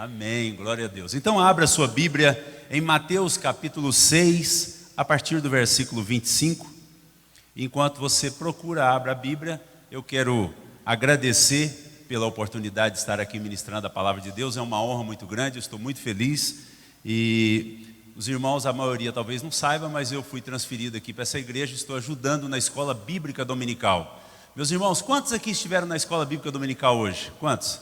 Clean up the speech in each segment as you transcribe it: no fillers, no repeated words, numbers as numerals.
Amém, glória a Deus. Então abra sua Bíblia em Mateus capítulo 6, a partir do versículo 25. Enquanto você procura, abra a Bíblia, eu quero agradecer pela oportunidade de estar aqui ministrando a palavra de Deus. É uma honra muito grande, eu estou muito feliz. E os irmãos, a maioria talvez não saiba, mas eu fui transferido aqui para essa igreja, estou ajudando na escola bíblica dominical. Meus irmãos, quantos aqui estiveram na escola bíblica dominical hoje? Quantos?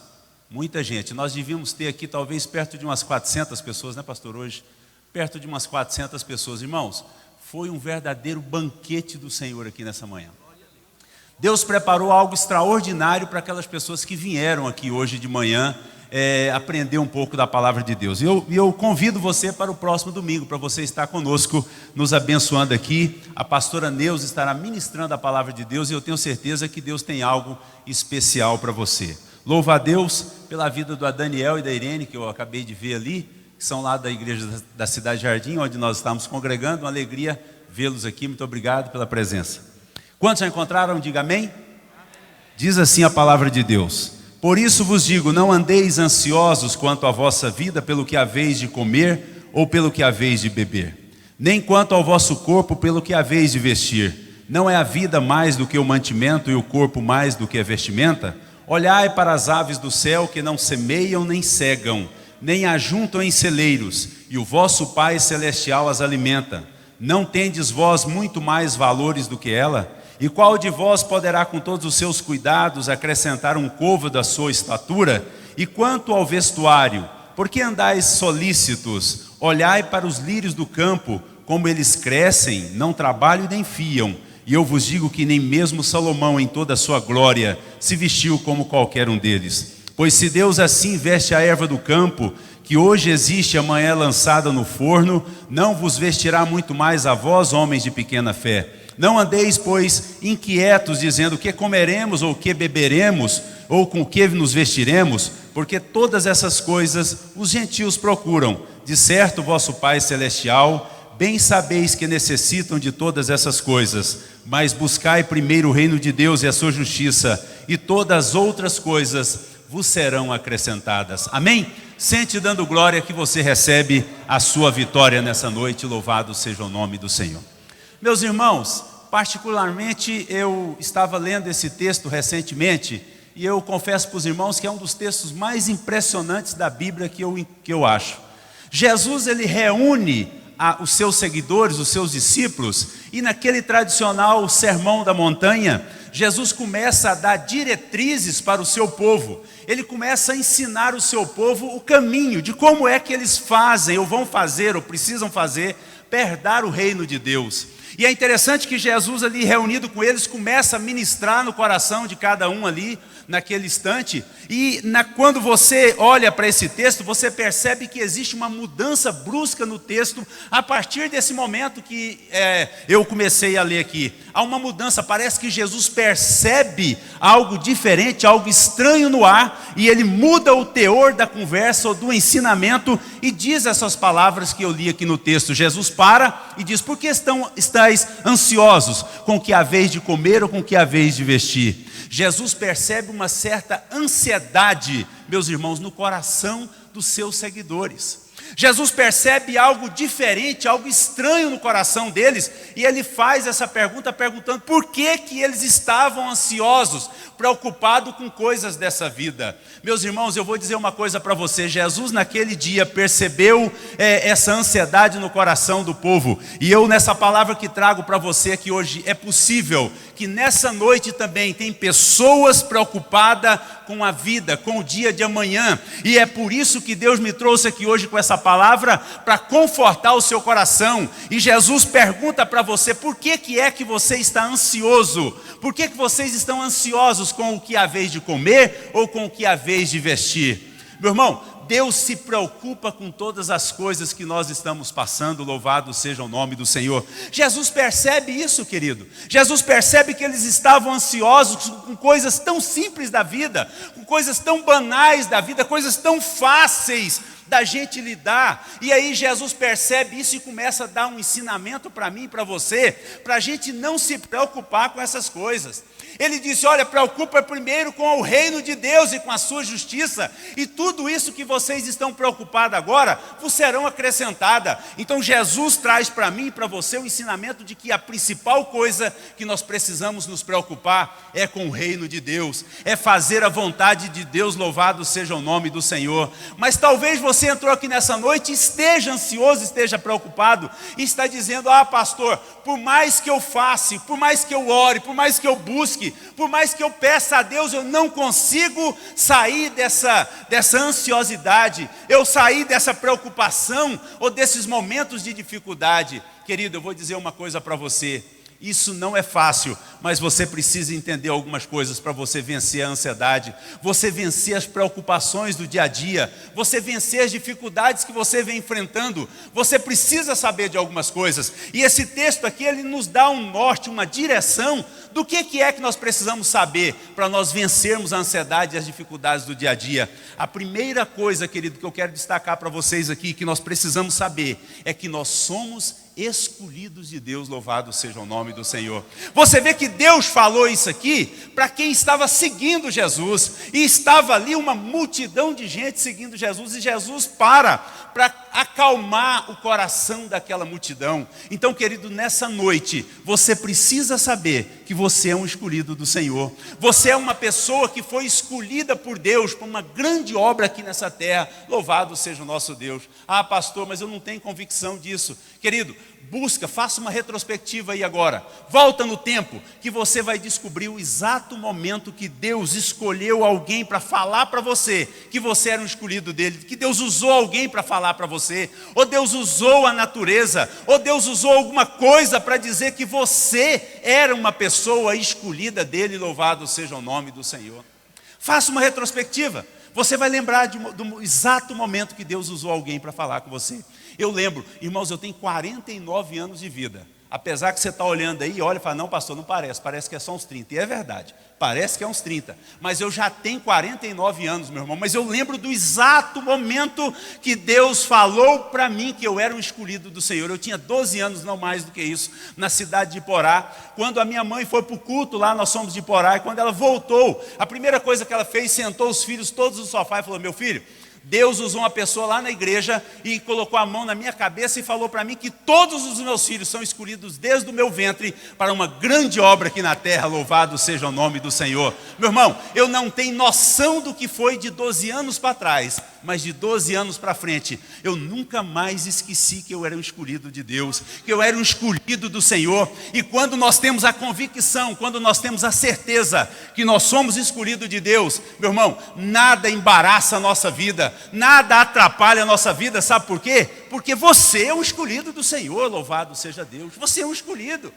Muita gente. Nós devíamos ter aqui talvez perto de umas 400 pessoas, né, pastor? Hoje, perto de umas 400 pessoas. Irmãos, foi um verdadeiro banquete do Senhor aqui nessa manhã. Deus preparou algo extraordinário para aquelas pessoas que vieram aqui hoje de manhã aprender um pouco da palavra de Deus. E eu convido você para o próximo domingo, para você estar conosco, nos abençoando aqui. A pastora Neuza estará ministrando a palavra de Deus e eu tenho certeza que Deus tem algo especial para você. Louvo a Deus pela vida do Daniel e da Irene, que eu acabei de ver ali, que são lá da igreja da Cidade Jardim, onde nós estamos congregando. Uma alegria vê-los aqui, muito obrigado pela presença. Quantos já encontraram? Diga amém. Diz assim a palavra de Deus: por isso vos digo, não andeis ansiosos quanto à vossa vida, pelo que haveis de comer ou pelo que haveis de beber, nem quanto ao vosso corpo, pelo que haveis de vestir. Não é a vida mais do que o mantimento e o corpo mais do que a vestimenta? Olhai para as aves do céu, que não semeiam nem cegam, nem ajuntam em celeiros, e o vosso Pai Celestial as alimenta. Não tendes vós muito mais valores do que ela? E qual de vós poderá com todos os seus cuidados acrescentar um côvado à sua estatura? E quanto ao vestuário, por que andais solícitos? Olhai para os lírios do campo, como eles crescem, não trabalham nem fiam. E eu vos digo que nem mesmo Salomão em toda a sua glória se vestiu como qualquer um deles. Pois se Deus assim veste a erva do campo, que hoje existe e amanhã é lançada no forno, não vos vestirá muito mais a vós, homens de pequena fé. Não andeis, pois, inquietos, dizendo o que comeremos, ou o que beberemos, ou com o que nos vestiremos, porque todas essas coisas os gentios procuram. De certo, vosso Pai Celestial bem sabeis que necessitam de todas essas coisas, mas buscai primeiro o reino de Deus e a sua justiça, e todas as outras coisas vos serão acrescentadas. Amém? Sente dando glória que você recebe a sua vitória nessa noite. Louvado seja o nome do Senhor. Meus irmãos, particularmente eu estava lendo esse texto recentemente, e eu confesso para os irmãos que é um dos textos mais impressionantes da Bíblia que eu acho. Jesus, ele reúne os seus seguidores, os seus discípulos, e naquele tradicional sermão da montanha, Jesus começa a dar diretrizes para o seu povo. Ele começa a ensinar o seu povo o caminho de como é que eles fazem, ou vão fazer, ou precisam fazer, para herdar o reino de Deus. E é interessante que Jesus ali reunido com eles começa a ministrar no coração de cada um ali, naquele instante. E quando você olha para esse texto, você percebe que existe uma mudança brusca no texto, a partir desse momento que eu comecei a ler aqui. Há uma mudança, parece que Jesus percebe algo diferente, algo estranho no ar, e ele muda o teor da conversa ou do ensinamento, e diz essas palavras que eu li aqui no texto. Jesus para e diz: por que estáis ansiosos com o que haveis de comer ou com o que haveis de vestir? Jesus percebe uma certa ansiedade, meus irmãos, no coração dos seus seguidores. Jesus percebe algo diferente, algo estranho no coração deles, e ele faz essa pergunta perguntando por que eles estavam ansiosos, preocupados com coisas dessa vida. Meus irmãos, eu vou dizer uma coisa para você. Jesus naquele dia percebeu essa ansiedade no coração do povo, e eu nessa palavra que trago para você aqui hoje, é possível que nessa noite também tem pessoas preocupadas com a vida, com o dia de amanhã, e é por isso que Deus me trouxe aqui hoje com essa palavra, para confortar o seu coração. E Jesus pergunta para você: por que é que você está ansioso? Por que vocês estão ansiosos com o que haveis de comer ou com o que haveis de vestir? Meu irmão, Deus se preocupa com todas as coisas que nós estamos passando. Louvado seja o nome do Senhor. Jesus percebe isso, querido. Jesus percebe que eles estavam ansiosos com coisas tão simples da vida, com coisas tão banais da vida, coisas tão fáceis da gente lidar. E aí Jesus percebe isso e começa a dar um ensinamento para mim e para você, para a gente não se preocupar com essas coisas. Ele disse, olha, preocupa primeiro com o reino de Deus e com a sua justiça, e tudo isso que vocês estão preocupados agora, vos serão acrescentada. Então Jesus traz para mim e para você o ensinamento de que a principal coisa que nós precisamos nos preocupar é com o reino de Deus, é fazer a vontade de Deus, louvado seja o nome do Senhor. Mas talvez você entrou aqui nessa noite e esteja ansioso, esteja preocupado, e está dizendo, pastor, por mais que eu faça, por mais que eu ore, por mais que eu busque, por mais que eu peça a Deus, eu não consigo sair dessa ansiosidade, eu sair dessa preocupação ou desses momentos de dificuldade. Querido, eu vou dizer uma coisa para você, isso não é fácil, mas você precisa entender algumas coisas para você vencer a ansiedade, você vencer as preocupações do dia a dia, você vencer as dificuldades que você vem enfrentando. Você precisa saber de algumas coisas, e esse texto aqui, ele nos dá um norte, uma direção do que é que nós precisamos saber para nós vencermos a ansiedade e as dificuldades do dia a dia. A primeira coisa, querido, que eu quero destacar para vocês aqui, que nós precisamos saber, é que nós somos escolhidos de Deus, louvado seja o nome do Senhor. Você vê que Deus falou isso aqui para quem estava seguindo Jesus, e estava ali uma multidão de gente seguindo Jesus, e Jesus para acalmar o coração daquela multidão. Então, querido, nessa noite, você precisa saber que você é um escolhido do Senhor, você é uma pessoa que foi escolhida por Deus para uma grande obra aqui nessa terra, louvado seja o nosso Deus. Pastor, mas eu não tenho convicção disso. Querido, busca, faça uma retrospectiva aí agora, volta no tempo, que você vai descobrir o exato momento que Deus escolheu alguém para falar para você, que você era um escolhido dele, que Deus usou alguém para falar para você, ou Deus usou a natureza, ou Deus usou alguma coisa para dizer que você era uma pessoa escolhida dele, louvado seja o nome do Senhor. Faça uma retrospectiva, você vai lembrar do exato momento que Deus usou alguém para falar com você. Eu lembro, irmãos, eu tenho 49 anos de vida. Apesar que você está olhando aí, olha e fala, não pastor, não parece que é só uns 30. E é verdade, parece que é uns 30. Mas eu já tenho 49 anos, meu irmão. Mas eu lembro do exato momento que Deus falou para mim que eu era um escolhido do Senhor. Eu tinha 12 anos, não mais do que isso, na cidade de Iporá. Quando a minha mãe foi para o culto lá, nós somos de Iporá. E quando ela voltou, a primeira coisa que ela fez, sentou os filhos todos no sofá e falou, meu filho, Deus usou uma pessoa lá na igreja e colocou a mão na minha cabeça e falou para mim que todos os meus filhos são escolhidos desde o meu ventre para uma grande obra aqui na terra, louvado seja o nome do Senhor. Meu irmão, eu não tenho noção do que foi de 12 anos para trás, mas de 12 anos para frente, eu nunca mais esqueci que eu era um escolhido de Deus, que eu era um escolhido do Senhor. E quando nós temos a convicção, quando nós temos a certeza que nós somos escolhidos de Deus, meu irmão, nada embaraça a nossa vida, nada atrapalha a nossa vida, sabe por quê? Porque você é um escolhido do Senhor, louvado seja Deus, você é um escolhido.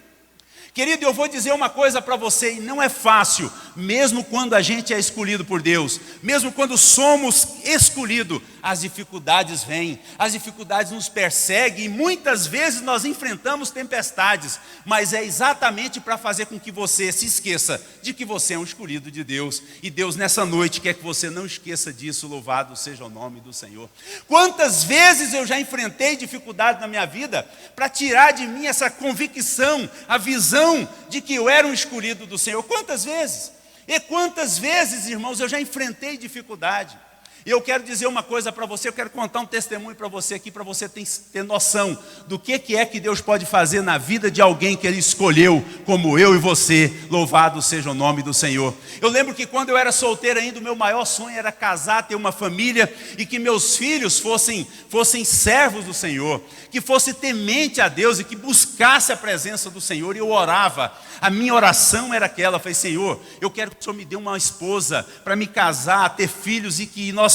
Querido, eu vou dizer uma coisa para você, e não é fácil, mesmo quando a gente é escolhido por Deus, mesmo quando somos escolhidos, as dificuldades vêm, as dificuldades nos perseguem, e muitas vezes nós enfrentamos tempestades, mas é exatamente para fazer com que você se esqueça de que você é um escolhido de Deus, e Deus nessa noite quer que você não esqueça disso, louvado seja o nome do Senhor. Quantas vezes eu já enfrentei dificuldade na minha vida, para tirar de mim essa convicção, a visão de que eu era um escolhido do Senhor. Quantas vezes? E quantas vezes, irmãos, eu já enfrentei dificuldade. E eu quero dizer uma coisa para você, eu quero contar um testemunho para você aqui, para você ter noção do que é que Deus pode fazer na vida de alguém que Ele escolheu, como eu e você, louvado seja o nome do Senhor. Eu lembro que quando eu era solteiro ainda, o meu maior sonho era casar, ter uma família, e que meus filhos fossem servos do Senhor, que fosse temente a Deus e que buscasse a presença do Senhor. E eu orava, a minha oração era aquela, eu falei, Senhor, eu quero que o Senhor me dê uma esposa para me casar, ter filhos e que nós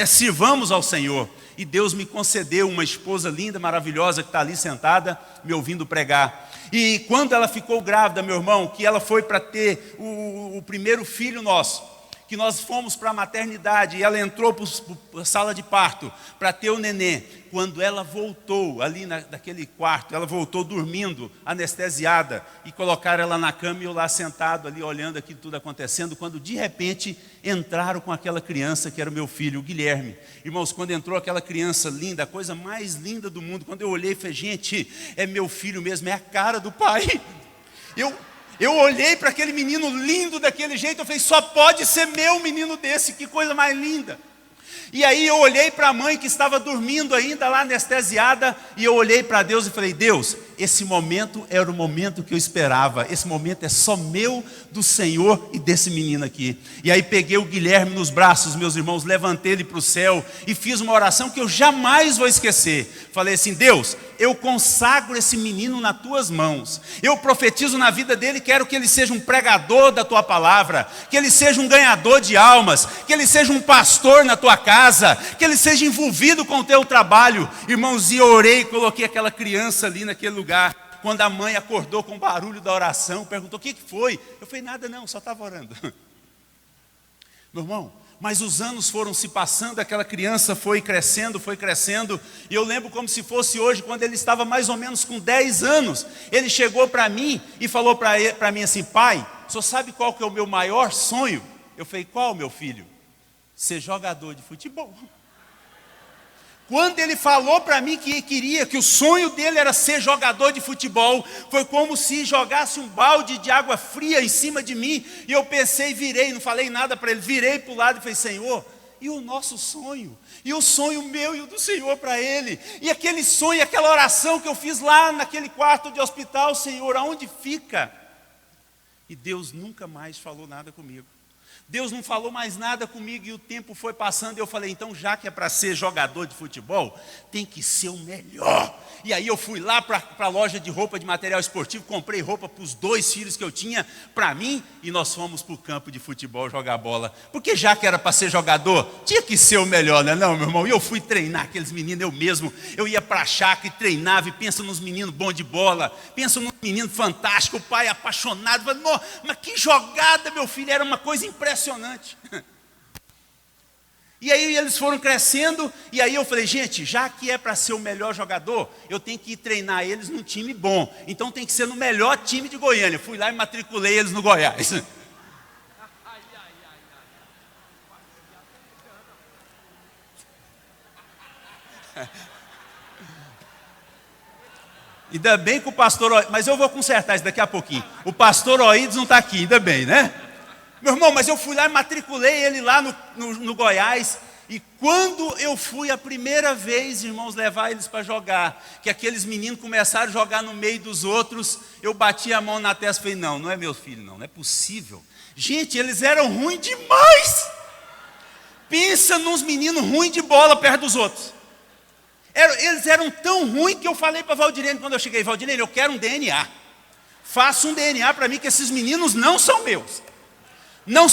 sirvamos ao Senhor. E Deus me concedeu uma esposa linda, maravilhosa, que está ali sentada, me ouvindo pregar. E quando ela ficou grávida, meu irmão, que ela foi para ter o primeiro filho nosso, que nós fomos para a maternidade, e ela entrou para a sala de parto, para ter o nenê. Quando ela voltou ali naquele quarto, ela voltou dormindo, anestesiada, e colocaram ela na cama e eu lá sentado ali, olhando aquilo tudo acontecendo, quando de repente entraram com aquela criança que era o meu filho, o Guilherme. Irmãos, quando entrou aquela criança linda, a coisa mais linda do mundo, quando eu olhei e falei, gente, é meu filho mesmo, é a cara do pai. Eu olhei para aquele menino lindo daquele jeito, eu falei, só pode ser meu menino desse, que coisa mais linda. E aí eu olhei para a mãe que estava dormindo ainda lá anestesiada, e eu olhei para Deus e falei, Deus, esse momento era o momento que eu esperava, esse momento é só meu, do Senhor e desse menino aqui. E aí peguei o Guilherme nos braços, meus irmãos, levantei ele para o céu e fiz uma oração que eu jamais vou esquecer. Falei assim, Deus, eu consagro esse menino nas tuas mãos, eu profetizo na vida dele, quero que ele seja um pregador da tua palavra, que ele seja um ganhador de almas, que ele seja um pastor na tua casa, que ele seja envolvido com o teu trabalho. Irmãos, e eu orei, coloquei aquela criança ali naquele lugar. Quando a mãe acordou com o barulho da oração, perguntou, o que foi? Eu falei, nada não, só estava orando. Meu irmão, mas os anos foram se passando, aquela criança foi crescendo, e eu lembro como se fosse hoje, quando ele estava mais ou menos com 10 anos, ele chegou para mim e falou para mim assim, pai, o senhor sabe qual que é o meu maior sonho? Eu falei, qual, meu filho? Ser jogador de futebol. Quando ele falou para mim que queria, que o sonho dele era ser jogador de futebol, foi como se jogasse um balde de água fria em cima de mim, e eu pensei, virei, não falei nada para ele, virei para o lado e falei, Senhor, e o nosso sonho? E o sonho meu e o do Senhor para ele? E aquele sonho, aquela oração que eu fiz lá naquele quarto de hospital, Senhor, aonde fica? E Deus nunca mais falou nada comigo. Deus não falou mais nada comigo e o tempo foi passando e eu falei, então já que é para ser jogador de futebol, tem que ser o melhor. E aí eu fui lá para a loja de roupa de material esportivo, comprei roupa para os 2 filhos que eu tinha, para mim, e nós fomos para o campo de futebol jogar bola. Porque já que era para ser jogador, tinha que ser o melhor, né não, meu irmão? E eu fui treinar aqueles meninos, eu mesmo, eu ia para a chácara e treinava, e pensa nos meninos bons de bola, pensa nos meninos fantásticos, o pai apaixonado, falei, mas que jogada, meu filho, era uma coisa impressionante. E aí eles foram crescendo, e aí eu falei, gente, já que é para ser o melhor jogador, eu tenho que ir treinar eles num time bom, então tem que ser no melhor time de Goiânia. Fui lá e matriculei eles no Goiás. Ainda bem que o pastor, mas eu vou consertar isso daqui a pouquinho. O pastor Oídes não está aqui, ainda bem, né? Meu irmão, mas eu fui lá e matriculei ele lá no Goiás. E quando eu fui a primeira vez, irmãos, levar eles para jogar, que aqueles meninos começaram a jogar no meio dos outros, eu bati a mão na testa e falei, não é meu filho, não é possível. Gente, eles eram ruins demais. Pensa nos meninos ruins de bola perto dos outros. Eles eram tão ruins que eu falei para Valdirene, quando eu cheguei, Valdirene, eu quero um DNA. Faça um DNA para mim, que esses meninos não são meus. Não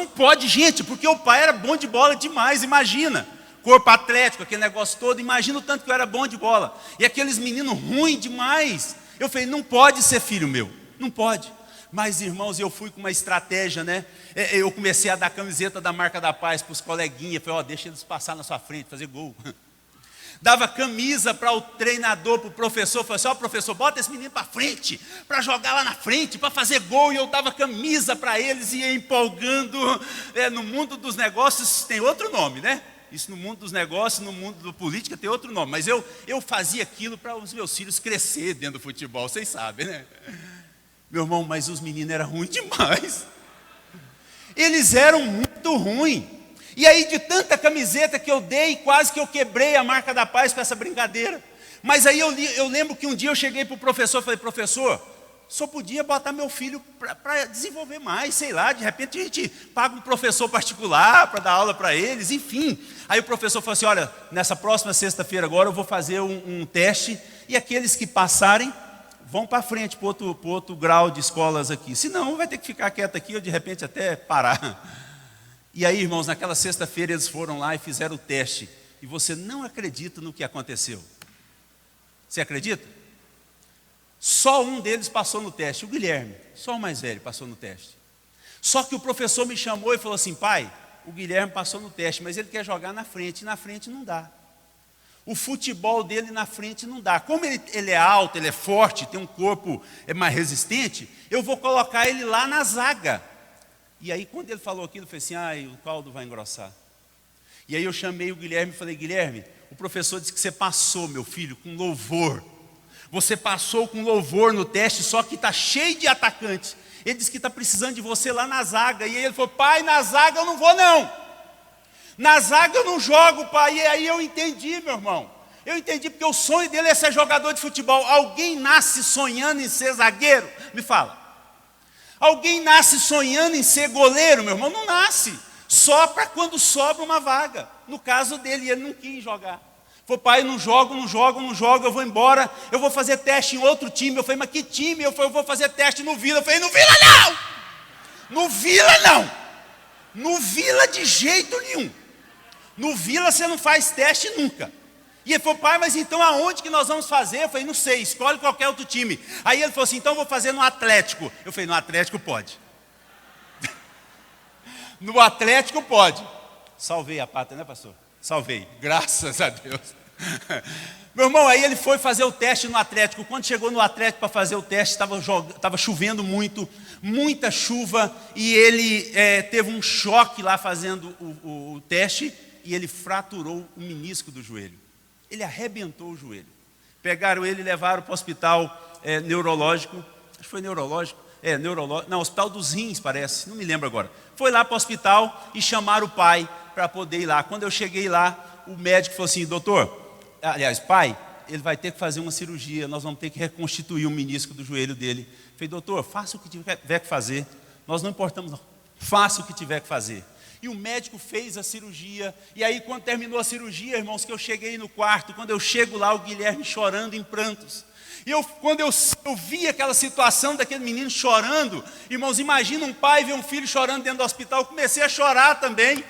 pode, gente, porque o pai era bom de bola demais, imagina. Corpo atlético, aquele negócio todo, imagina o tanto que eu era bom de bola. E aqueles meninos ruins demais. Eu falei, não pode ser filho meu, não pode. Mas, irmãos, eu fui com uma estratégia, né? Eu comecei a dar camiseta da Marca da Paz para os coleguinhas, falei, deixa eles passar na sua frente, fazer gol. Dava camisa para o treinador, para o professor, falei assim, professor, bota esse menino para frente, para jogar lá na frente, para fazer gol, e eu dava camisa para eles, e ia empolgando. No mundo dos negócios tem outro nome, né? Isso no mundo dos negócios, no mundo da política tem outro nome, mas eu fazia aquilo para os meus filhos crescer dentro do futebol, vocês sabem, né? Meu irmão, mas os meninos eram ruins demais, eles eram muito ruins. E aí de tanta camiseta que eu dei, quase que eu quebrei a Marca da Paz com essa brincadeira. Mas aí eu lembro que um dia eu cheguei para o professor e falei, professor, só podia botar meu filho para desenvolver mais, sei lá, de repente a gente paga um professor particular para dar aula para eles, enfim. Aí o professor falou assim, olha, nessa próxima sexta-feira agora eu vou fazer um teste, e aqueles que passarem vão para frente, para outro grau de escolas aqui. Senão vai ter que ficar quieto aqui ou de repente até parar. E aí, irmãos, naquela sexta-feira eles foram lá e fizeram o teste. E você não acredita no que aconteceu. Você acredita? Só um deles passou no teste, o Guilherme, só o mais velho passou no teste. Só que o professor me chamou e falou assim, pai, o Guilherme passou no teste, mas ele quer jogar na frente, e na frente não dá. O futebol dele na frente não dá. Como ele é alto, ele é forte, tem um corpo mais resistente, eu vou colocar ele lá na zaga. E aí quando ele falou aquilo, eu falei assim, o caldo vai engrossar. E aí eu chamei o Guilherme e falei, Guilherme, o professor disse que você passou, meu filho, com louvor. Você passou com louvor no teste, só que está cheio de atacantes. Ele disse que está precisando de você lá na zaga. E aí ele falou: pai, na zaga eu não vou não. Na zaga eu não jogo, pai. E aí eu entendi, meu irmão. Eu entendi, porque o sonho dele é ser jogador de futebol. Alguém nasce sonhando em ser zagueiro? Me fala. Alguém nasce sonhando em ser goleiro, meu irmão? Não nasce. Só para quando sobra uma vaga. No caso dele, ele não quis jogar. Falei: pai, eu não jogo, eu vou embora, eu vou fazer teste em outro time. Eu falei: mas que time? Eu falei: eu vou fazer teste no Vila. Eu falei: no Vila não! No Vila não! No Vila de jeito nenhum. No Vila você não faz teste nunca. E ele falou: pai, mas então aonde que nós vamos fazer? Eu falei: não sei, escolhe qualquer outro time. Aí ele falou assim: então eu vou fazer no Atlético. Eu falei: no Atlético pode. No Atlético pode. Salvei a pátria, né, pastor? Salvei, graças a Deus. Meu irmão, aí ele foi fazer o teste no Atlético. Quando chegou no Atlético para fazer o teste, estava chovendo muito, muita chuva. E ele teve um choque lá fazendo o teste. E ele fraturou o menisco do joelho. Ele arrebentou o joelho. Pegaram ele e levaram para o hospital neurológico. Acho que foi neurológico. Neurológico. Não, hospital dos rins, parece. Não me lembro agora. Foi lá para o hospital e chamaram o pai para poder ir lá. Quando eu cheguei lá, o médico falou assim: doutor, aliás, pai, ele vai ter que fazer uma cirurgia. Nós vamos ter que reconstituir o menisco do joelho dele. Eu falei: doutor, faça o que tiver que fazer. Nós não importamos, não. Faça o que tiver que fazer. E o médico fez a cirurgia. E aí, quando terminou a cirurgia, irmãos, que eu cheguei no quarto, quando eu chego lá, o Guilherme chorando em prantos. E quando eu vi aquela situação daquele menino chorando, irmãos, imagina um pai ver um filho chorando dentro do hospital. Eu comecei a chorar também.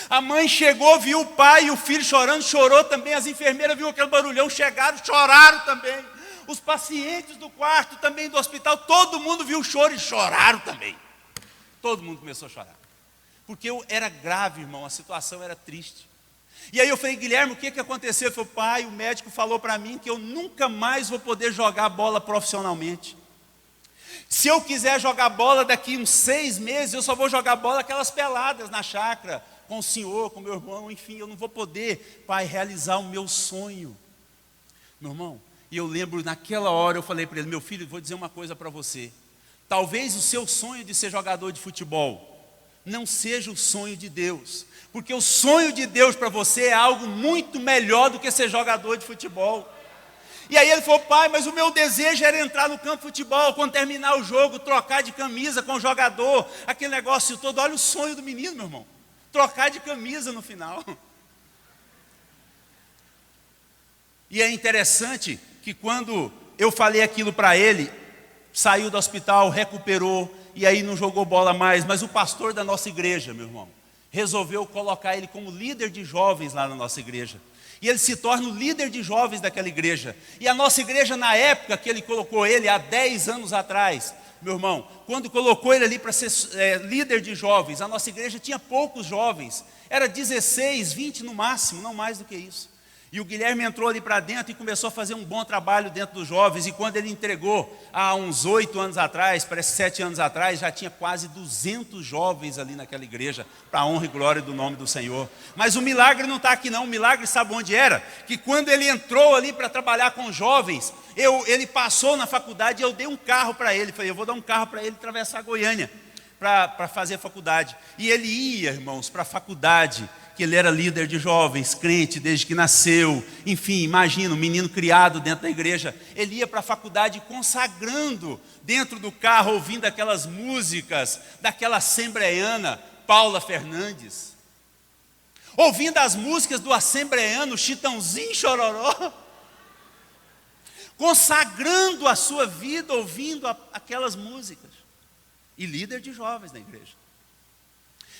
A mãe chegou, viu o pai e o filho chorando, chorou também. As enfermeiras viram aquele barulhão, chegaram, choraram também. Os pacientes do quarto também do hospital, todo mundo viu o choro e choraram também. Todo mundo começou a chorar. Porque era grave, irmão, a situação era triste. E aí eu falei: Guilherme, o que aconteceu? Ele falou: pai, o médico falou para mim que eu nunca mais vou poder jogar bola profissionalmente. Se eu quiser jogar bola daqui uns 6 meses, eu só vou jogar bola aquelas peladas na chácara, com o senhor, com o meu irmão, enfim, eu não vou poder, pai, realizar o meu sonho. Meu irmão, e eu lembro naquela hora, eu falei para ele: meu filho, vou dizer uma coisa para você. Talvez o seu sonho de ser jogador de futebol não seja o sonho de Deus, porque o sonho de Deus para você é algo muito melhor do que ser jogador de futebol. E aí ele falou: pai, mas o meu desejo era entrar no campo de futebol, quando terminar o jogo, trocar de camisa com o jogador, aquele negócio todo. Olha o sonho do menino, meu irmão, trocar de camisa no final. E é interessante que quando eu falei aquilo para ele, saiu do hospital, recuperou, e aí não jogou bola mais. Mas o pastor da nossa igreja, meu irmão, resolveu colocar ele como líder de jovens lá na nossa igreja. E ele se torna o líder de jovens daquela igreja. E a nossa igreja, na época que ele colocou ele, há 10 anos atrás, meu irmão, quando colocou ele ali para ser líder de jovens, a nossa igreja tinha poucos jovens. Era 16, 20 no máximo, não mais do que isso. E o Guilherme entrou ali para dentro e começou a fazer um bom trabalho dentro dos jovens. E quando ele entregou, há uns 8 anos atrás, parece 7 anos atrás, já tinha quase 200 jovens ali naquela igreja, para a honra e glória do nome do Senhor. Mas o milagre não está aqui não. O milagre sabe onde era? Que quando ele entrou ali para trabalhar com jovens, ele passou na faculdade e eu dei um carro para ele. Falei: eu vou dar um carro para ele atravessar a Goiânia para fazer faculdade. E ele ia, irmãos, para a faculdade, que ele era líder de jovens, crente desde que nasceu. Enfim, imagina, um menino criado dentro da igreja. Ele ia para a faculdade consagrando dentro do carro, ouvindo aquelas músicas daquela assembleiana, Paula Fernandes. Ouvindo as músicas do assembleiano, Chitãozinho Chororó. Consagrando a sua vida, ouvindo aquelas músicas. E líder de jovens na igreja.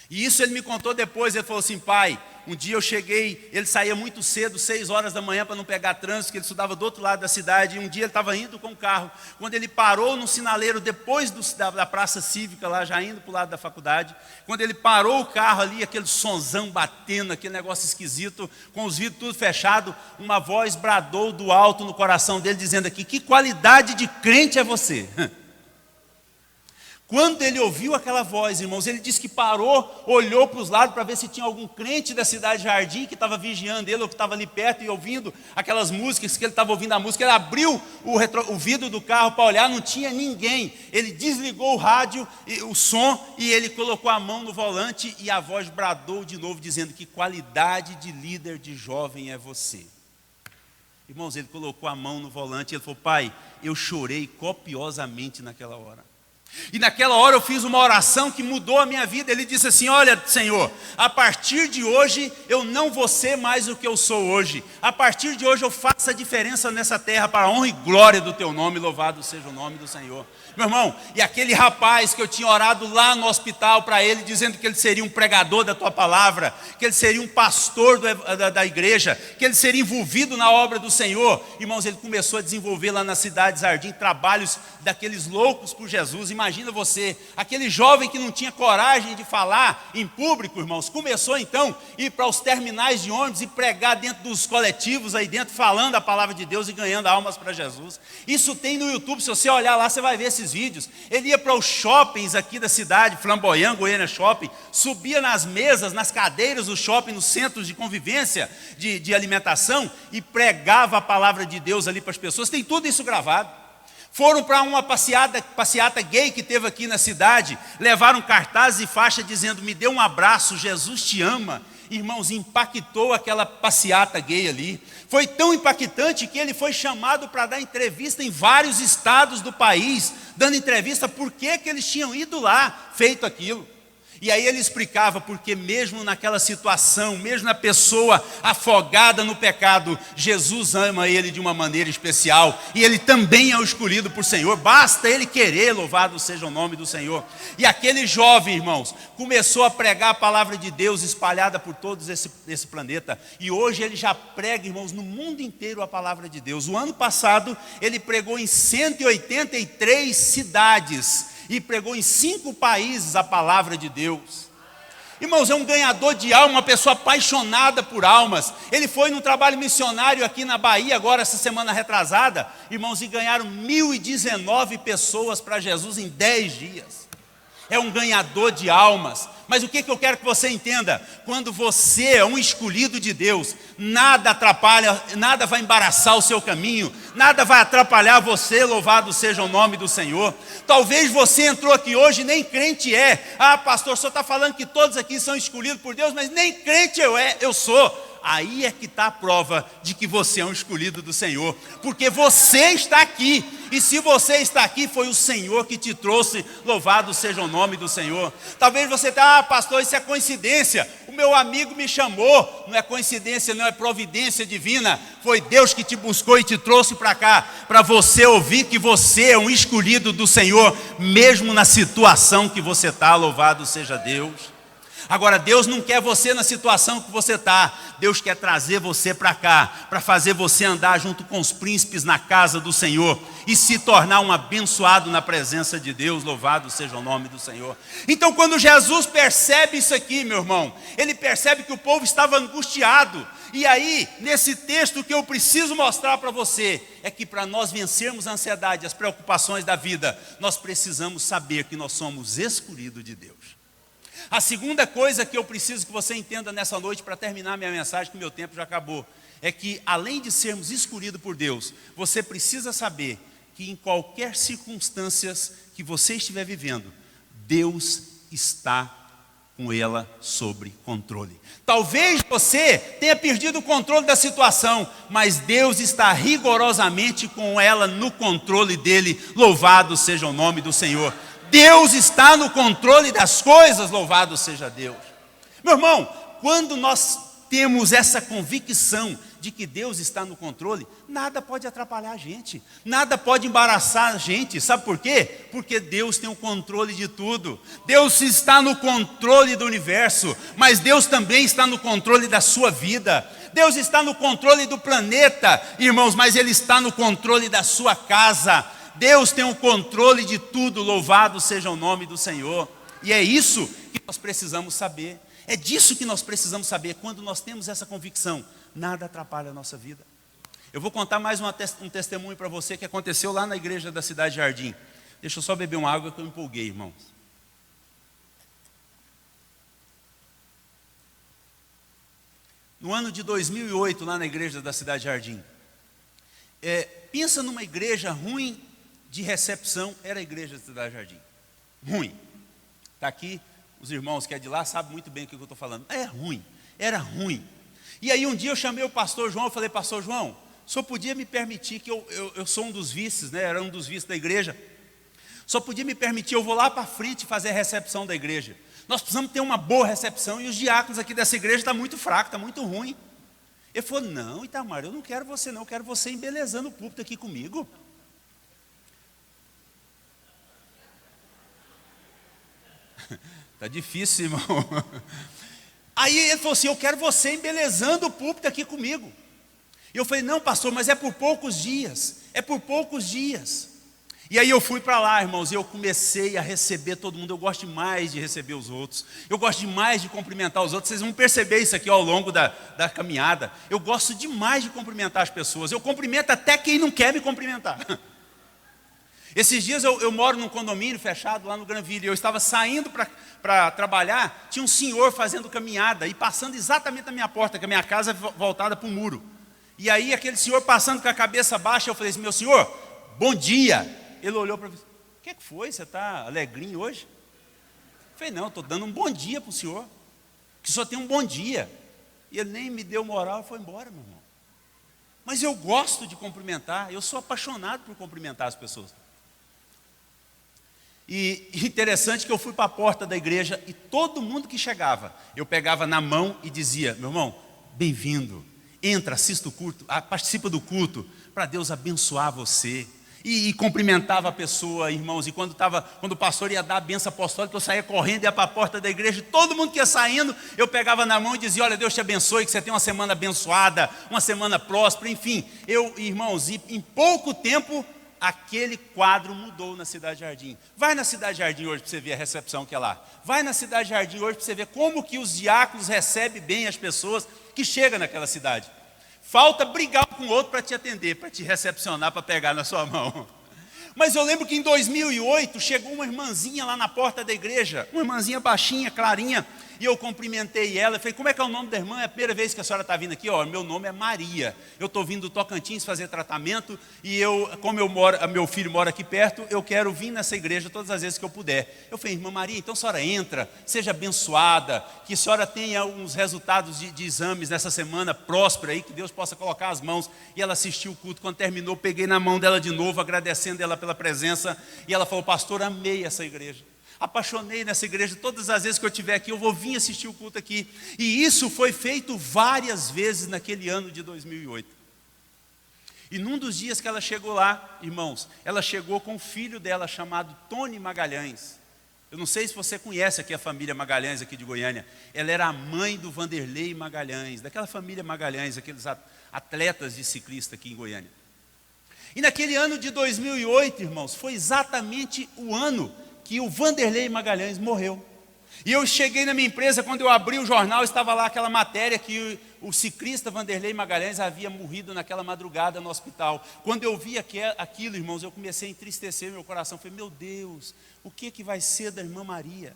E isso ele me contou depois. Ele falou assim: pai, um dia eu cheguei, ele saía muito cedo, 6 horas da manhã, para não pegar trânsito, que ele estudava do outro lado da cidade. E um dia ele estava indo com o carro, quando ele parou no sinaleiro, depois da praça cívica lá, já indo para o lado da faculdade. Quando ele parou o carro ali, aquele sonzão batendo, aquele negócio esquisito, com os vidros tudo fechado, uma voz bradou do alto no coração dele, dizendo aqui: que qualidade de crente é você? Quando ele ouviu aquela voz, irmãos, ele disse que parou, olhou para os lados para ver se tinha algum crente da cidade de Jardim que estava vigiando ele ou que estava ali perto e ouvindo aquelas músicas, que ele estava ouvindo a música. Ele abriu o vidro do carro para olhar, não tinha ninguém. Ele desligou o rádio, o som, e ele colocou a mão no volante e a voz bradou de novo, dizendo: que qualidade de líder de jovem é você. Irmãos, ele colocou a mão no volante e ele falou: pai, eu chorei copiosamente naquela hora. E naquela hora eu fiz uma oração que mudou a minha vida. Ele disse assim: olha, Senhor, a partir de hoje eu não vou ser mais o que eu sou hoje. A partir de hoje eu faço a diferença nessa terra para a honra e glória do teu nome. Louvado seja o nome do Senhor. Meu irmão, e aquele rapaz que eu tinha orado lá no hospital para ele, dizendo que ele seria um pregador da tua palavra, que ele seria um pastor da igreja, que ele seria envolvido na obra do Senhor, irmãos, ele começou a desenvolver lá na cidade de Jardim trabalhos daqueles loucos por Jesus. Imagina você, aquele jovem que não tinha coragem de falar em público, irmãos, começou então a ir para os terminais de ônibus e pregar dentro dos coletivos aí dentro, falando a palavra de Deus e ganhando almas para Jesus. Isso tem no YouTube, se você olhar lá, você vai ver esses vídeos. Ele ia para os shoppings aqui da cidade, Flamboyant, Goiânia Shopping, subia nas mesas, nas cadeiras do shopping, nos centros de convivência, de alimentação, e pregava a palavra de Deus ali para as pessoas. Tem tudo isso gravado. Foram para uma passeata gay que teve aqui na cidade, levaram cartazes e faixa dizendo: me dê um abraço, Jesus te ama. Irmãos, impactou aquela passeata gay ali. Foi tão impactante que ele foi chamado para dar entrevista em vários estados do país, dando entrevista por que eles tinham ido lá, feito aquilo. E aí ele explicava porque mesmo naquela situação, mesmo na pessoa afogada no pecado, Jesus ama ele de uma maneira especial. E ele também é o escolhido por Senhor. Basta ele querer, louvado seja o nome do Senhor. E aquele jovem, irmãos, começou a pregar a palavra de Deus espalhada por todos esse planeta. E hoje ele já prega, irmãos, no mundo inteiro a palavra de Deus. O ano passado ele pregou em 183 cidades. E pregou em 5 países a palavra de Deus. Irmãos, é um ganhador de alma, uma pessoa apaixonada por almas. Ele foi num trabalho missionário aqui na Bahia, agora essa semana retrasada, irmãos, e ganharam 1.019 pessoas para Jesus em 10 dias. É um ganhador de almas. Mas o que eu quero que você entenda? Quando você é um escolhido de Deus, nada atrapalha, nada vai embaraçar o seu caminho, nada vai atrapalhar você, louvado seja o nome do Senhor. Talvez você entrou aqui hoje e nem crente é. Ah, pastor, o senhor está falando que todos aqui são escolhidos por Deus, mas nem crente eu sou. Aí é que está a prova de que você é um escolhido do Senhor, porque você está aqui, e se você está aqui, foi o Senhor que te trouxe, louvado seja o nome do Senhor. Talvez você está: ah, pastor, isso é coincidência, o meu amigo me chamou. Não é coincidência, não, é providência divina. Foi Deus que te buscou e te trouxe para cá, para você ouvir que você é um escolhido do Senhor, mesmo na situação que você está, louvado seja Deus. Agora, Deus não quer você na situação que você está. Deus quer trazer você para cá, para fazer você andar junto com os príncipes na casa do Senhor e se tornar um abençoado na presença de Deus, louvado seja o nome do Senhor. Então, quando Jesus percebe isso aqui, meu irmão, ele percebe que o povo estava angustiado. E aí, nesse texto, o que eu preciso mostrar para você é que para nós vencermos a ansiedade, as preocupações da vida, nós precisamos saber que nós somos escolhidos de Deus. A segunda coisa que eu preciso que você entenda nessa noite, para terminar minha mensagem, que meu tempo já acabou, é que além de sermos escolhidos por Deus, você precisa saber que em qualquer circunstância que você estiver vivendo, Deus está com ela sob controle. Talvez você tenha perdido o controle da situação, mas Deus está rigorosamente com ela no controle dele, louvado seja o nome do Senhor. Deus está no controle das coisas, louvado seja Deus. Meu irmão, quando nós temos essa convicção de que Deus está no controle, nada pode atrapalhar a gente, nada pode embaraçar a gente. Sabe por quê? Porque Deus tem o controle de tudo. Deus está no controle do universo, mas Deus também está no controle da sua vida. Deus está no controle do planeta, irmãos, mas Ele está no controle da sua casa. Deus tem o controle de tudo, louvado seja o nome do Senhor. E é isso que nós precisamos saber. É disso que nós precisamos saber. Quando nós temos essa convicção, nada atrapalha a nossa vida. Eu vou contar mais um testemunho para você que aconteceu lá na igreja da cidade de Jardim. Deixa eu só beber uma água que eu empolguei, irmãos. No ano de 2008, lá na igreja da Cidade Jardim, pensa numa igreja ruim de recepção, era a igreja da Cidade Jardim. Ruim. Está aqui, os irmãos que é de lá sabem muito bem o que eu estou falando. É ruim, era ruim. E aí um dia eu chamei o pastor João, eu falei, pastor João, o senhor podia me permitir, que eu sou um dos vices, né? Era um dos vices da igreja. Só podia me permitir, eu vou lá para frente fazer a recepção da igreja. Nós precisamos ter uma boa recepção e os diáconos aqui dessa igreja estão muito fracos, está muito ruim. Ele falou, não, Itamar, eu não quero você não, eu quero você embelezando o púlpito aqui comigo. Está difícil, irmão. Aí ele falou assim, eu quero você embelezando o púlpito aqui comigo. E eu falei, não pastor, mas é por poucos dias, é por poucos dias. E aí eu fui para lá, irmãos, e eu comecei a receber todo mundo. Eu gosto demais de receber os outros, eu gosto demais de cumprimentar os outros. Vocês vão perceber isso aqui ao longo da caminhada. Eu gosto demais de cumprimentar as pessoas, eu cumprimento até quem não quer me cumprimentar. Esses dias eu moro num condomínio fechado lá no Granville, e eu estava saindo para trabalhar, tinha um senhor fazendo caminhada e passando exatamente na minha porta, que a minha casa é voltada para o muro. E aí aquele senhor passando com a cabeça baixa, eu falei assim, meu senhor, bom dia. Ele olhou para mim, o que foi? Você está alegrinho hoje? Eu falei, não, estou dando um bom dia para o senhor, que só tem um bom dia. E ele nem me deu moral e foi embora, meu irmão. Mas eu gosto de cumprimentar, eu sou apaixonado por cumprimentar as pessoas. E interessante que eu fui para a porta da igreja e todo mundo que chegava, eu pegava na mão e dizia, meu irmão, bem-vindo, entra, assista o culto, participa do culto, para Deus abençoar você. E cumprimentava a pessoa, irmãos, e quando o pastor ia dar a bênção apostólica, eu saía correndo, ia para a porta da igreja, e todo mundo que ia saindo, eu pegava na mão e dizia, olha, Deus te abençoe, que você tenha uma semana abençoada, uma semana próspera, enfim. Irmãos, e em pouco tempo, aquele quadro mudou na Cidade Jardim. Vai na Cidade Jardim hoje para você ver a recepção que é lá. Vai na Cidade Jardim hoje para você ver como que os diáconos recebem bem as pessoas que chegam naquela cidade. Falta brigar com o outro para te atender, para te recepcionar, para pegar na sua mão. Mas eu lembro que em 2008 chegou uma irmãzinha lá na porta da igreja, uma irmãzinha baixinha, clarinha, e eu cumprimentei ela, falei, como é que é o nome da irmã? É a primeira vez que a senhora está vindo aqui? Meu nome é Maria, eu estou vindo do Tocantins fazer tratamento, e como meu filho mora aqui perto, eu quero vir nessa igreja todas as vezes que eu puder. Eu falei, irmã Maria, então a senhora entra, seja abençoada, que a senhora tenha uns resultados de exames nessa semana próspera aí, que Deus possa colocar as mãos. E ela assistiu o culto, quando terminou, peguei na mão dela de novo, agradecendo ela pela presença, e ela falou, pastor, amei essa igreja. Apaixonei nessa igreja, todas as vezes que eu estiver aqui, eu vou vir assistir o culto aqui. E isso foi feito várias vezes naquele ano de 2008. E num dos dias que ela chegou lá, irmãos, ela chegou com o filho dela chamado Tony Magalhães. Eu não sei se você conhece aqui a família Magalhães aqui de Goiânia. Ela era a mãe do Vanderlei Magalhães, daquela família Magalhães, aqueles atletas de ciclista aqui em Goiânia. E naquele ano de 2008, irmãos, foi exatamente o ano que o Vanderlei Magalhães morreu. E eu cheguei na minha empresa, quando eu abri o jornal, estava lá aquela matéria que o ciclista Vanderlei Magalhães havia morrido naquela madrugada no hospital. Quando eu vi aquilo, irmãos, eu comecei a entristecer meu coração. Falei, meu Deus, o que vai ser da irmã Maria?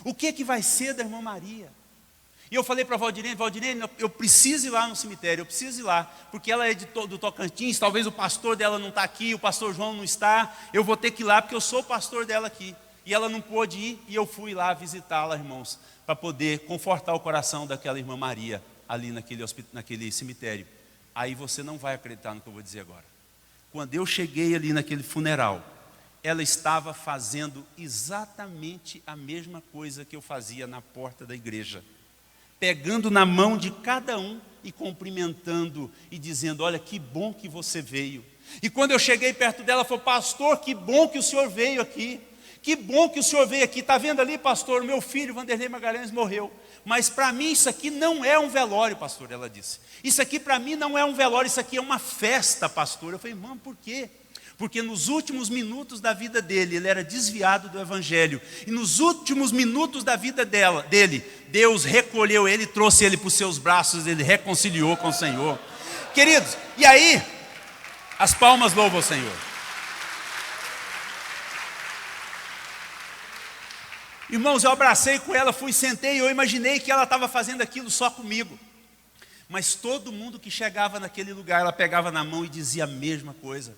O que vai ser da irmã Maria? E eu falei para Valdirene, eu preciso ir lá no cemitério, eu preciso ir lá, porque ela é do Tocantins, talvez o pastor dela não está aqui, o pastor João não está, eu vou ter que ir lá, porque eu sou o pastor dela aqui. E ela não pôde ir, e eu fui lá visitá-la, irmãos, para poder confortar o coração daquela irmã Maria, ali naquele cemitério. Aí você não vai acreditar no que eu vou dizer agora. Quando eu cheguei ali naquele funeral, ela estava fazendo exatamente a mesma coisa que eu fazia na porta da igreja. Pegando na mão de cada um e cumprimentando e dizendo, olha, que bom que você veio. E quando eu cheguei perto dela, ela falou, pastor, que bom que o senhor veio aqui. Que bom que o senhor veio aqui. Está vendo ali, pastor, meu filho, Vanderlei Magalhães, morreu. Mas para mim isso aqui não é um velório, pastor, ela disse. Isso aqui para mim não é um velório, isso aqui é uma festa, pastor. Eu falei, irmã, por quê? Porque nos últimos minutos da vida dele, ele era desviado do evangelho. E nos últimos minutos da vida dele, Deus recolheu ele, trouxe ele para os seus braços, ele reconciliou com o Senhor. Queridos, e aí, as palmas louvam o Senhor. Irmãos, eu abracei com ela, sentei, eu imaginei que ela estava fazendo aquilo só comigo. Mas todo mundo que chegava naquele lugar, ela pegava na mão e dizia a mesma coisa.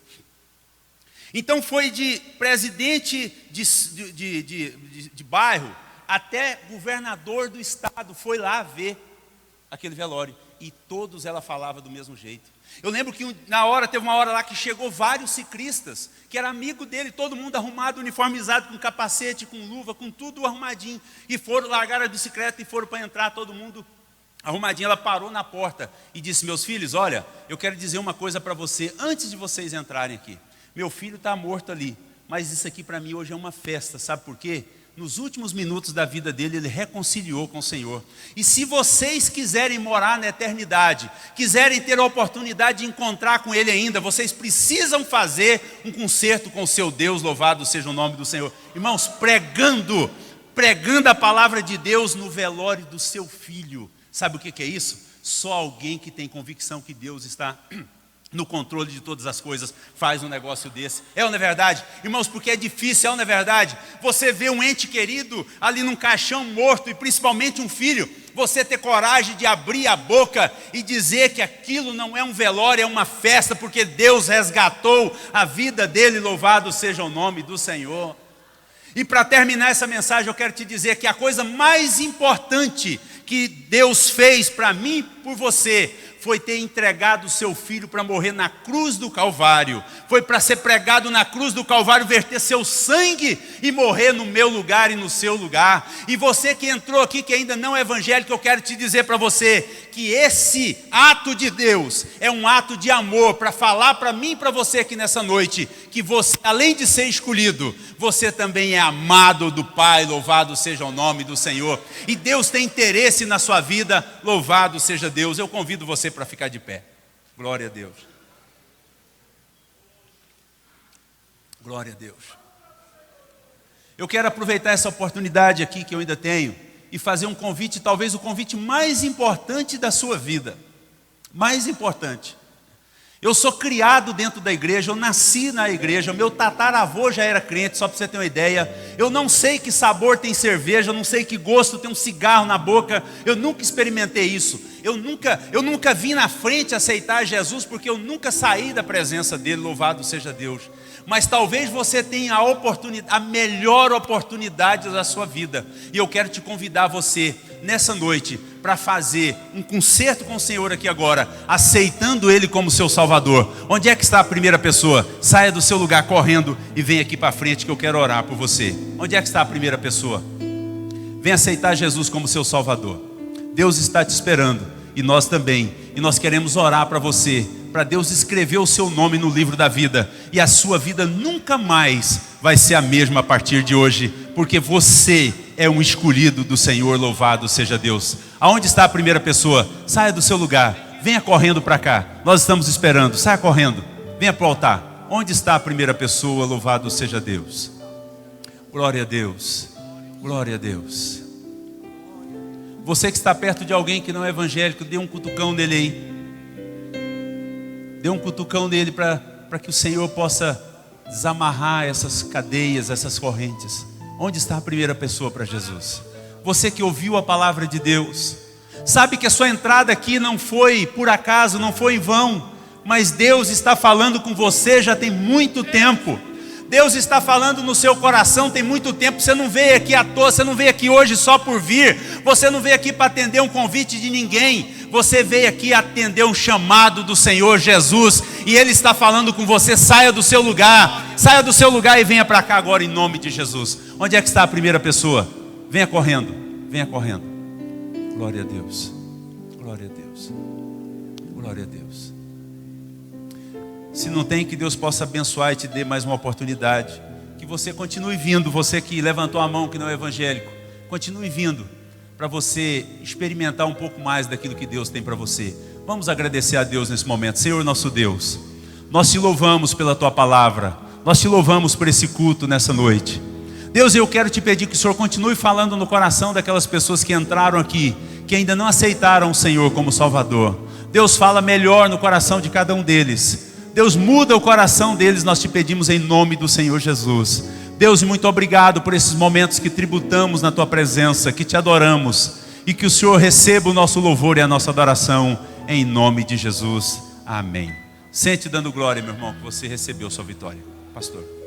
Então foi de presidente de bairro até governador do estado, foi lá ver aquele velório. E todos ela falava do mesmo jeito. Eu lembro que teve uma hora lá que chegou vários ciclistas, que era amigo dele, todo mundo arrumado, uniformizado, com capacete, com luva, com tudo arrumadinho. E largaram a bicicleta e foram para entrar, todo mundo arrumadinho. Ela parou na porta e disse: meus filhos, olha, eu quero dizer uma coisa para você, antes de vocês entrarem aqui. Meu filho está morto ali, mas isso aqui para mim hoje é uma festa, sabe por quê? Nos últimos minutos da vida dele, ele reconciliou com o Senhor. E se vocês quiserem morar na eternidade, quiserem ter a oportunidade de encontrar com Ele ainda, vocês precisam fazer um concerto com o seu Deus, louvado seja o nome do Senhor. Irmãos, pregando a palavra de Deus no velório do seu filho. Sabe o que é isso? Só alguém que tem convicção que Deus está no controle de todas as coisas faz um negócio desse. É ou não é verdade? Irmãos, porque é difícil, é ou não é verdade? Você vê um ente querido ali num caixão morto, e principalmente um filho, você ter coragem de abrir a boca e dizer que aquilo não é um velório, é uma festa, porque Deus resgatou a vida dele, louvado seja o nome do Senhor. E para terminar essa mensagem, eu quero te dizer que a coisa mais importante que Deus fez para mim e por você foi ter entregado o seu filho para morrer na cruz do Calvário. Foi para ser pregado na cruz do Calvário, verter seu sangue e morrer no meu lugar e no seu lugar. E você que entrou aqui, que ainda não é evangélico, eu quero te dizer para você que esse ato de Deus é um ato de amor, para falar para mim e para você aqui nessa noite, que você, além de ser escolhido, você também é amado do Pai, louvado seja o nome do Senhor. E Deus tem interesse na sua vida, louvado seja Deus. Eu convido você para ficar de pé. Glória a Deus. Glória a Deus. Eu quero aproveitar essa oportunidade aqui que eu ainda tenho e fazer um convite, talvez o convite mais importante da sua vida. Mais importante. Eu sou criado dentro da igreja, eu nasci na igreja, meu tataravô já era crente, só para você ter uma ideia. Eu não sei que sabor tem cerveja, eu não sei que gosto tem um cigarro na boca, eu nunca experimentei isso. Eu nunca vim na frente aceitar Jesus, porque eu nunca saí da presença dele, louvado seja Deus. Mas talvez você tenha a melhor oportunidade da sua vida. E eu quero te convidar você, nessa noite, para fazer um concerto com o Senhor aqui agora, aceitando Ele como seu Salvador. Onde é que está a primeira pessoa? Saia do seu lugar correndo e venha aqui para frente que eu quero orar por você. Onde é que está a primeira pessoa? Venha aceitar Jesus como seu Salvador. Deus está te esperando, e nós também. E nós queremos orar para você, para Deus escrever o seu nome no livro da vida, e a sua vida nunca mais vai ser a mesma a partir de hoje, porque você é um escolhido do Senhor, louvado seja Deus. Aonde está a primeira pessoa? Saia do seu lugar, venha correndo para cá, nós estamos esperando, saia correndo, venha para o altar. Onde está a primeira pessoa? Louvado seja Deus. Glória a Deus, glória a Deus. Você que está perto de alguém que não é evangélico, dê um cutucão nele aí. Dê um cutucão nele para que o Senhor possa desamarrar essas cadeias, essas correntes. Onde está a primeira pessoa para Jesus? Você que ouviu a palavra de Deus, sabe que a sua entrada aqui não foi por acaso, não foi em vão, mas Deus está falando com você já tem muito tempo. Deus está falando no seu coração tem muito tempo. Você não veio aqui à toa, você não veio aqui hoje só por vir, você não veio aqui para atender um convite de ninguém, você veio aqui atender um chamado do Senhor Jesus, e Ele está falando com você. Saia do seu lugar e venha para cá agora em nome de Jesus. Onde é que está a primeira pessoa? Venha correndo, venha correndo. Glória a Deus, glória a Deus, glória a Deus. Se não tem, que Deus possa abençoar e te dê mais uma oportunidade. Que você continue vindo, você que levantou a mão que não é evangélico, continue vindo, para você experimentar um pouco mais daquilo que Deus tem para você. Vamos agradecer a Deus nesse momento. Senhor nosso Deus, nós te louvamos pela tua palavra, nós te louvamos por esse culto nessa noite. Deus, eu quero te pedir que o Senhor continue falando no coração daquelas pessoas que entraram aqui, que ainda não aceitaram o Senhor como Salvador. Deus, fala melhor no coração de cada um deles. Deus, muda o coração deles, nós te pedimos em nome do Senhor Jesus. Deus, muito obrigado por esses momentos que tributamos na tua presença, que te adoramos, e que o Senhor receba o nosso louvor e a nossa adoração, em nome de Jesus. Amém. Sente dando glória, meu irmão, que você recebeu sua vitória. Pastor.